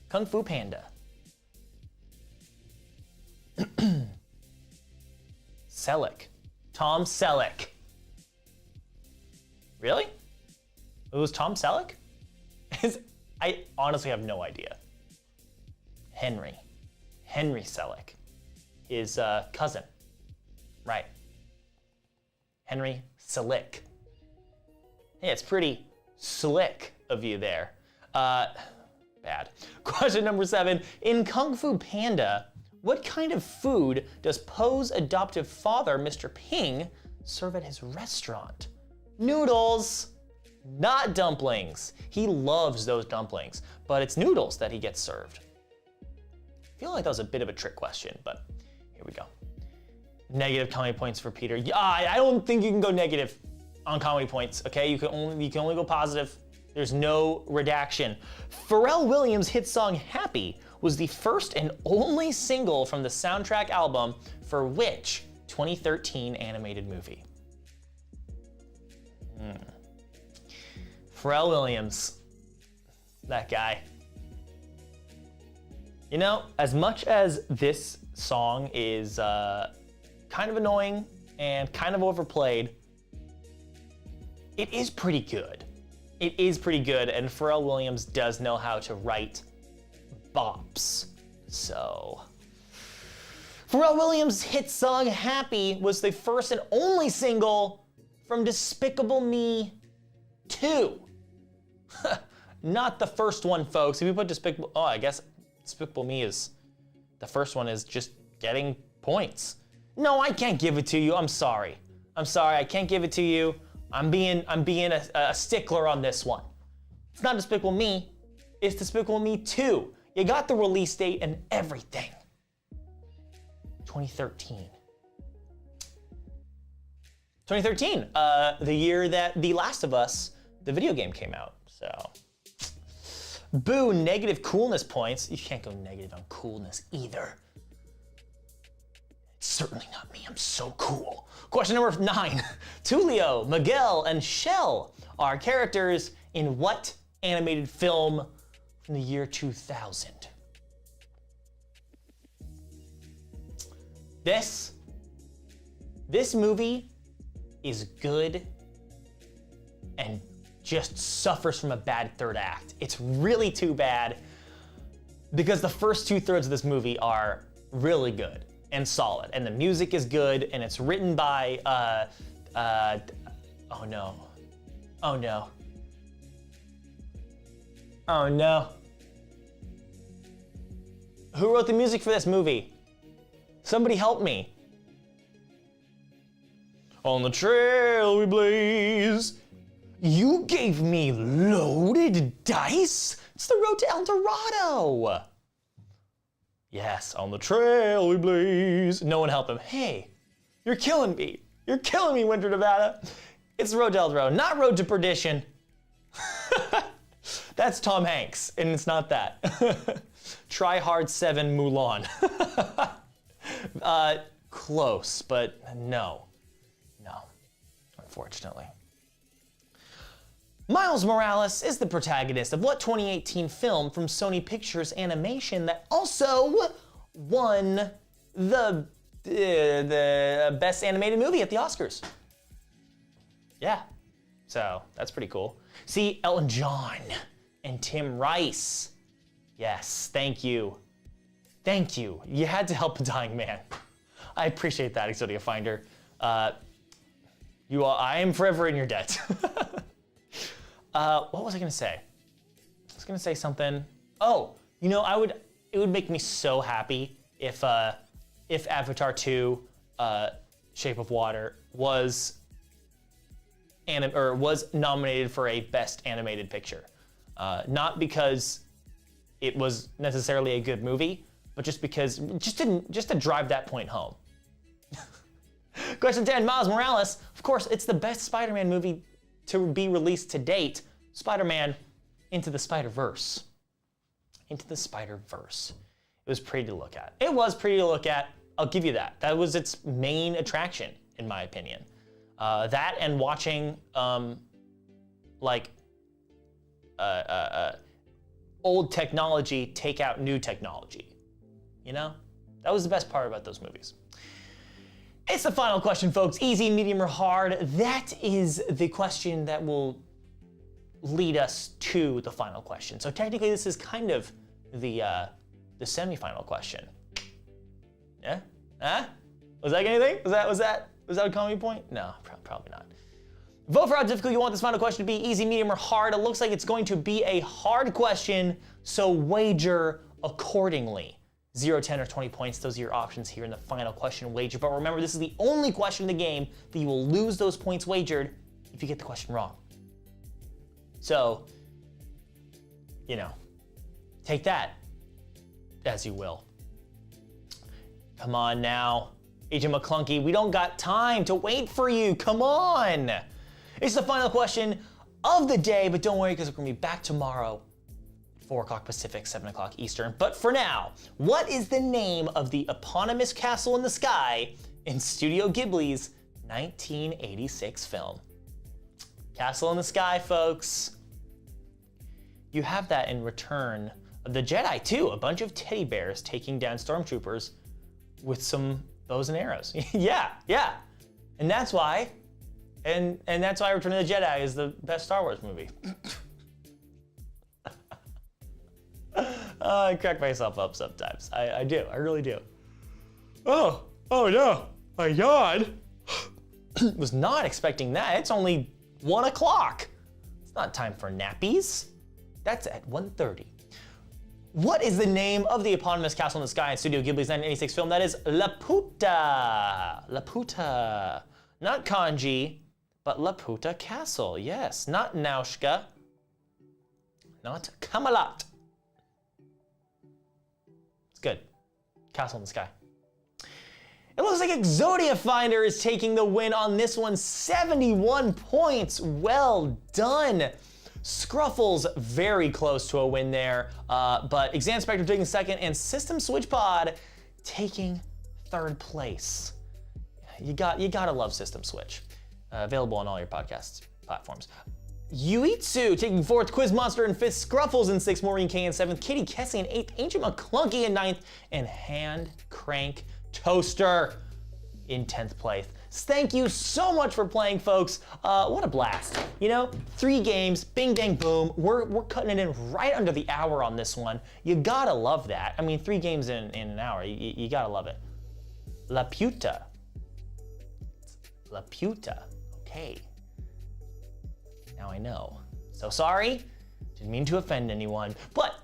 Kung Fu Panda. Selleck. Tom Selleck. Really? It was Tom Selleck? I honestly have no idea. Henry Selleck. His cousin. Right. Henry Selick. Hey, it's pretty slick of you there. Bad. Question number 7. In Kung Fu Panda, what kind of food does Poe's adoptive father, Mr. Ping, serve at his restaurant? Noodles. Not dumplings. He loves those dumplings, but it's noodles that he gets served. I feel like that was a bit of a trick question, but here we go. Negative comedy points for Peter. I don't think you can go negative on comedy points, okay? You can only go positive. There's no redaction. Pharrell Williams' hit song Happy was the first and only single from the soundtrack album for which 2013 animated movie? Pharrell Williams, that guy. You know, as much as this song is kind of annoying and kind of overplayed, it is pretty good. It is pretty good, and Pharrell Williams does know how to write bops. So, Pharrell Williams' hit song Happy was the first and only single from Despicable Me 2. Not the first one, folks. If you put Despicable, I guess Despicable Me is, the first one is just getting points. No, I can't give it to you. I'm sorry. I can't give it to you. I'm being a stickler on this one. It's not Despicable Me. It's Despicable Me 2. You got the release date and everything. 2013. 2013, the year that The Last of Us, the video game, came out. So, boo, negative coolness points. You can't go negative on coolness either. It's certainly not me, I'm so cool. Question number 9. Tulio, Miguel, and Shell are characters in what animated film from the year 2000? This movie is good and just suffers from a bad third act. It's really too bad because the first 2/3 of this movie are really good and solid, and the music is good, and it's written by, oh no. Oh no. Oh no. Who wrote the music for this movie? Somebody help me. On the trail we blaze. You gave me loaded dice? It's the road to El Dorado. Yes, on the trail we blaze. No one help him. Hey, you're killing me. You're killing me, Winter, Nevada. It's the road to El Dorado, not Road to Perdition. That's Tom Hanks, and it's not that. Try Hard 7 Mulan. Close, but no. No, unfortunately. Miles Morales is the protagonist of what 2018 film from Sony Pictures Animation that also won the Best Animated Movie at the Oscars? Yeah, so that's pretty cool. See, Elton John and Tim Rice. Yes, thank you. Thank you. You had to help a dying man. I appreciate that, Exodia Finder. I am forever in your debt. What was I gonna say? I was gonna say something. Oh, you know, it would make me so happy if Avatar 2, Shape of Water was nominated for a Best Animated Picture. Not because it was necessarily a good movie, but just to drive that point home. Question 10, Miles Morales. Of course, it's the best Spider-Man movie to be released to date. Spider-Man Into the Spider-Verse. Into the Spider-Verse. It was pretty to look at. It was pretty to look at. I'll give you that. That was its main attraction, in my opinion. That and watching old technology take out new technology. You know? That was the best part about those movies. It's the final question, folks. Easy, medium, or hard? That is the question that will lead us to the final question. So technically, this is kind of the semi-final question. Yeah? Huh? Was that anything? Was that a comedy point? No, probably not. Vote for how difficult you want this final question to be, easy, medium, or hard. It looks like it's going to be a hard question, so wager accordingly. 0, 10, or 20 points, those are your options here in the final question wager. But remember, this is the only question in the game that you will lose those points wagered if you get the question wrong. So, you know, take that as you will. Come on now, Agent McClunky, we don't got time to wait for you, come on. It's the final question of the day, but don't worry, because we're gonna be back tomorrow, 4 o'clock Pacific, 7 o'clock Eastern. But for now, what is the name of the eponymous castle in the sky in Studio Ghibli's 1986 film? Castle in the Sky, folks. You have that in Return of the Jedi too, a bunch of teddy bears taking down stormtroopers with some bows and arrows. yeah. And that's why Return of the Jedi is the best Star Wars movie. I crack myself up sometimes. I do, I really do. Oh no, my God. Was not expecting that. It's only 1 o'clock. It's not time for nappies. That's at 1:30. What is the name of the eponymous castle in the sky in Studio Ghibli's 1986 film? That is Laputa. Laputa. Not kanji, but Laputa Castle. Yes, not Naushka. Not Camelot. It's good. Castle in the sky. It looks like Exodia Finder is taking the win on this one. 71 points. Well done. Scruffles very close to a win there, but Exam Spectre taking second and System Switch Pod taking third place. You gotta love System Switch. Available on all your podcast platforms. Yuitsu taking fourth, Quiz Monster in fifth, Scruffles in sixth, Maureen K in seventh, Kitty Kessie in eighth, Ancient McClunky in ninth, and Hand Crank Toaster in 10th place. Thank you so much for playing, folks. What a blast. You know, 3 games, bing, bang, boom. We're cutting it in right under the hour on this one. You gotta love that. I mean, 3 games in an hour, you gotta love it. La Puta. La Puta. Okay. Now I know. So sorry. Didn't mean to offend anyone. But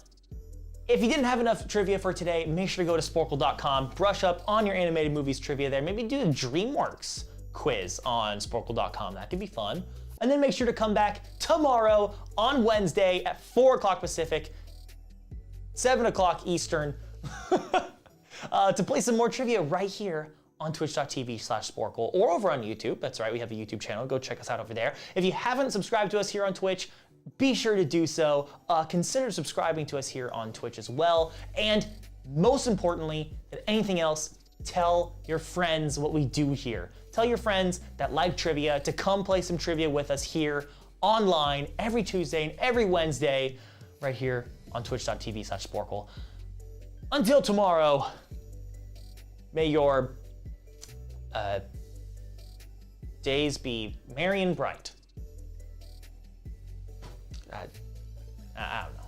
if you didn't have enough trivia for today, make sure to go to Sporcle.com, brush up on your animated movies trivia there. Maybe do a DreamWorks quiz on Sporcle.com. That could be fun. And then make sure to come back tomorrow on Wednesday at 4 o'clock Pacific, 7 o'clock Eastern, to play some more trivia right here on twitch.tv/Sporcle or over on YouTube. That's right, we have a YouTube channel. Go check us out over there. If you haven't subscribed to us here on Twitch, be sure to do so. Consider subscribing to us here on Twitch as well. And most importantly than anything else, tell your friends what we do here. Tell your friends that like trivia to come play some trivia with us here online every Tuesday and every Wednesday right here on twitch.tv/Sporcle. Until tomorrow, may your days be merry and bright. I don't know.